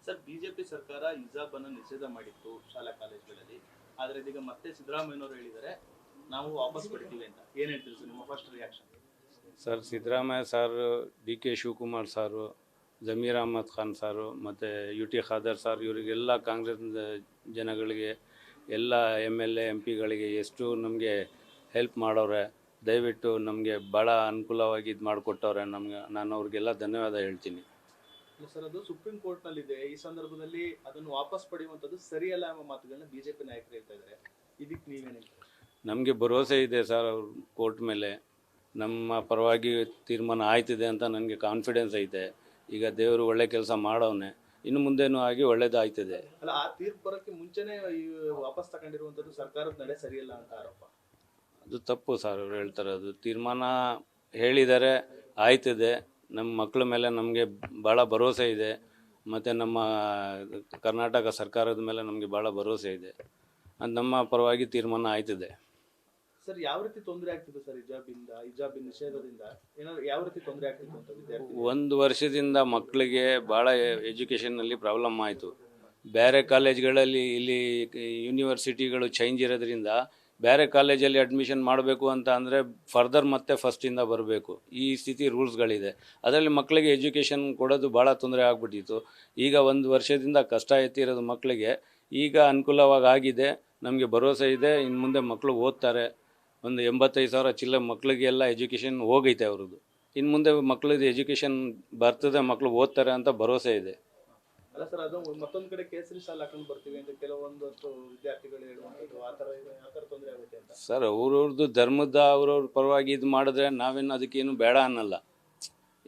Sir, BJP ಸರ್ಕಾರ ಹಿಜಾಬ್ ಅನ್ನು ನಿಷೇಧ ಮಾಡಿತ್ತು ಶಾಲಾ ಕಾಲೇಜುಗಳಲ್ಲಿ. ಆದ್ರೆ ಇದೀಗ ಮತ್ತೆ ಸಿದ್ದರಾಮಯ್ಯನವರು ಹೇಳಿದ್ದಾರೆ ನಾವು ವಾಪಸ್ ಪಡಿತೀವಿ ಅಂತ. ಏನ್ ಹೇಳ್ತೀರಿ ಸರ್, ನಿಮ್ಮ ಫಸ್ಟ್ ರಿಯಾಕ್ಷನ್? ಸರ್, ಸಿದ್ದರಾಮಯ್ಯ ಸಾರು, ಡಿ.ಕೆ. ಶಿವಕುಮಾರ್ ಸಾರು, ಜಮೀರ್ ಅಹಮದ್ ಖಾನ್ ಸಾರು ಮತ್ತು UT ಖಾದರ್ ಸಾರ್, ಇವರಿಗೆಲ್ಲ ಕಾಂಗ್ರೆಸ್ ಜನಗಳಿಗೆ, ಎಲ್ಲ MLA MP ಗಳಿಗೆ ಎಷ್ಟು ನಮಗೆ ಹೆಲ್ಪ್ ಮಾಡೋರೆ. ದಯವಿಟ್ಟು ನಮಗೆ ಭಾಳ ಅನುಕೂಲವಾಗಿ ಇದು ಮಾಡಿಕೊಟ್ಟವ್ರೆ ನಮ್ಗೆ. ನಾನು ಅವ್ರಿಗೆಲ್ಲ ಧನ್ಯವಾದ ಹೇಳ್ತೀನಿ. ಸರ್, ಅದು ಸುಪ್ರೀಂ ಕೋರ್ಟ್ ನಲ್ಲಿದೆ. ಈ ಸಂದರ್ಭದಲ್ಲಿ ಅದನ್ನು ವಾಪಸ್ ಪಡೆಯುವಂಥದ್ದು ಸರಿಯಲ್ಲ ಎಂಬ ಮಾತುಗಳನ್ನ ಬಿಜೆಪಿ ನಾಯಕರು ಹೇಳ್ತಾ ಇದ್ದಾರೆ. ಇದಕ್ಕೆ ನೀವೇನು ಹೇಳ್ತೀರಿ? ನಮಗೆ ಭರವಸೆ ಇದೆ ಸರ್ ಅವ್ರ ಕೋರ್ಟ್ ಮೇಲೆ. ನಮ್ಮ ಪರವಾಗಿ ತೀರ್ಮಾನ ಆಯ್ತಿದೆ ಅಂತ ನನಗೆ ಕಾನ್ಫಿಡೆನ್ಸ್ ಐತೆ. ಈಗ ದೇವರು ಒಳ್ಳೆ ಕೆಲಸ ಮಾಡವನೆ, ಇನ್ನು ಮುಂದೇನೂ ಆಗಿ ಒಳ್ಳೇದಾಯ್ತದೆ. ಅಲ್ಲ, ಆ ತೀರ್ಪು ಬರೋಕ್ಕೆ ಮುಂಚೆನೆ ಈ ವಾಪಸ್ ತಗೊಂಡಿರುವಂಥದ್ದು ಸರ್ಕಾರದ ನಡೆ ಸರಿಯಲ್ಲ ಅಂತ ಆರೋಪ. ಅದು ತಪ್ಪು ಸರ್, ಅವ್ರು ಹೇಳ್ತಾರೆ. ಅದು ತೀರ್ಮಾನ ಹೇಳಿದ್ದಾರೆ, ಆಯ್ತಿದೆ. ನಮ್ಮ ಮಕ್ಕಳ ಮೇಲೆ ನಮಗೆ ಭಾಳ ಭರವಸೆ ಇದೆ. ಮತ್ತು ನಮ್ಮ ಕರ್ನಾಟಕ ಸರ್ಕಾರದ ಮೇಲೆ ನಮಗೆ ಭಾಳ ಭರವಸೆ ಇದೆ. ಅದು ನಮ್ಮ ಪರವಾಗಿ ತೀರ್ಮಾನ ಆಯ್ತಿದೆ. ಸರ್, ಯಾವ ರೀತಿ ತೊಂದರೆ ಆಗ್ತಿದೆ ಸರ್ ಹಿಜಾಬ್ ನಿಷೇಧದಿಂದ? ಏನಾದ್ರು ಯಾವ ರೀತಿ ತೊಂದರೆ ಆಗ್ತಿತ್ತು ಅಂತ ವಿದ್ಯಾರ್ಥಿ? 1 ವರ್ಷದಿಂದ ಮಕ್ಕಳಿಗೆ ಭಾಳ ಎಜುಕೇಷನ್ನಲ್ಲಿ ಪ್ರಾಬ್ಲಮ್ ಆಯಿತು. ಬೇರೆ ಕಾಲೇಜ್ಗಳಲ್ಲಿ, ಇಲ್ಲಿ ಯೂನಿವರ್ಸಿಟಿಗಳು ಚೇಂಜ್ ಇರೋದ್ರಿಂದ ಬೇರೆ ಕಾಲೇಜಲ್ಲಿ ಅಡ್ಮಿಷನ್ ಮಾಡಬೇಕು ಅಂತ ಅಂದರೆ ಫರ್ದರ್ ಮತ್ತೆ ಫಸ್ಟಿಂದ ಬರಬೇಕು. ಈ ಸ್ಥಿತಿ ರೂಲ್ಸ್ಗಳಿದೆ. ಅದರಲ್ಲಿ ಮಕ್ಕಳಿಗೆ ಎಜುಕೇಷನ್ ಕೊಡೋದು ಭಾಳ ತೊಂದರೆ ಆಗ್ಬಿಟ್ಟಿತ್ತು. ಈಗ 1 ವರ್ಷದಿಂದ ಕಷ್ಟ ಎತ್ತಿರೋದು ಮಕ್ಕಳಿಗೆ ಈಗ ಅನುಕೂಲವಾಗಿ ಆಗಿದೆ. ನಮಗೆ ಭರವಸೆ ಇದೆ, ಇನ್ನು ಮುಂದೆ ಮಕ್ಕಳು ಓದ್ತಾರೆ. ಒಂದು 85,000 ಚಿಲ್ಲರೆ ಮಕ್ಕಳಿಗೆಲ್ಲ ಎಜುಕೇಷನ್ ಹೋಗೈತೆ ಅವ್ರದ್ದು. ಇನ್ನು ಮುಂದೆ ಮಕ್ಕಳದ್ದು ಎಜುಕೇಷನ್ ಬರ್ತದೆ, ಮಕ್ಕಳು ಓದ್ತಾರೆ ಅಂತ ಭರವಸೆ ಇದೆ. ಅಲ್ಲ ಸರ್, ಅದು ಮತ್ತೊಂದು ಕಡೆ ಕೇಸರಿ ಶಾಲೆ ಹಾಕೊಂಡು ಬರ್ತೀವಿ ಅಂತ ಕೆಲವೊಂದಷ್ಟು ವಿದ್ಯಾರ್ಥಿಗಳು ಹೇಳುವಂಥದ್ದು, ಆ ಥರ ತೊಂದರೆ ಆಗುತ್ತೆ ಅಂತ. ಸರ್, ಅವ್ರವ್ರದ್ದು ಧರ್ಮದ ಅವ್ರವ್ರ ಪರವಾಗಿ ಇದು ಮಾಡಿದ್ರೆ ನಾವೇನು ಅದಕ್ಕೇನು ಬೇಡ ಅನ್ನಲ್ಲ.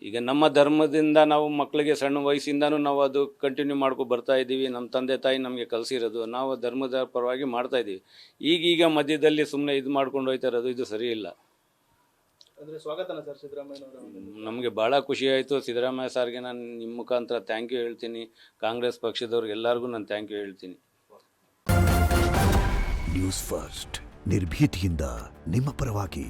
ಈಗ ನಮ್ಮ ಧರ್ಮದಿಂದ ನಾವು ಮಕ್ಕಳಿಗೆ ಸಣ್ಣ ವಯಸ್ಸಿಂದನೂ ನಾವು ಅದು ಕಂಟಿನ್ಯೂ ಮಾಡ್ಕೊ ಬರ್ತಾ ಇದ್ದೀವಿ. ನಮ್ಮ ತಂದೆ ತಾಯಿ ನಮಗೆ ಕಲಿಸಿರೋದು, ನಾವು ಧರ್ಮದ ಪರವಾಗಿ ಮಾಡ್ತಾ ಇದ್ದೀವಿ. ಈಗೀಗ ಮಧ್ಯದಲ್ಲಿ ಸುಮ್ಮನೆ ಇದು ಮಾಡ್ಕೊಂಡು ಹೋಗ್ತಾ ಇರೋದು ಇದು ಸರಿ ಇಲ್ಲ. ಅಂದರೆ ಸ್ವಾಗತನ ಸರ್ ಸಿದ್ದರಾಮಯ್ಯನವರ? ನಮಗೆ ಭಾಳ ಖುಷಿ ಆಯಿತು. ಸಿದ್ದರಾಮಯ್ಯ ಸಾರ್ಗೆ ನಾನು ನಿಮ್ಮ ಮುಖಾಂತರ ಥ್ಯಾಂಕ್ ಯು ಹೇಳ್ತೀನಿ. ಕಾಂಗ್ರೆಸ್ ಪಕ್ಷದವ್ರಿಗೆ ಎಲ್ಲರಿಗೂ ನಾನು ಥ್ಯಾಂಕ್ ಯು ಹೇಳ್ತೀನಿ. ನ್ಯೂಸ್ ಫಸ್ಟ್, ನಿರ್ಭೀತಿಯಿಂದ ನಿಮ್ಮ ಪರವಾಗಿ.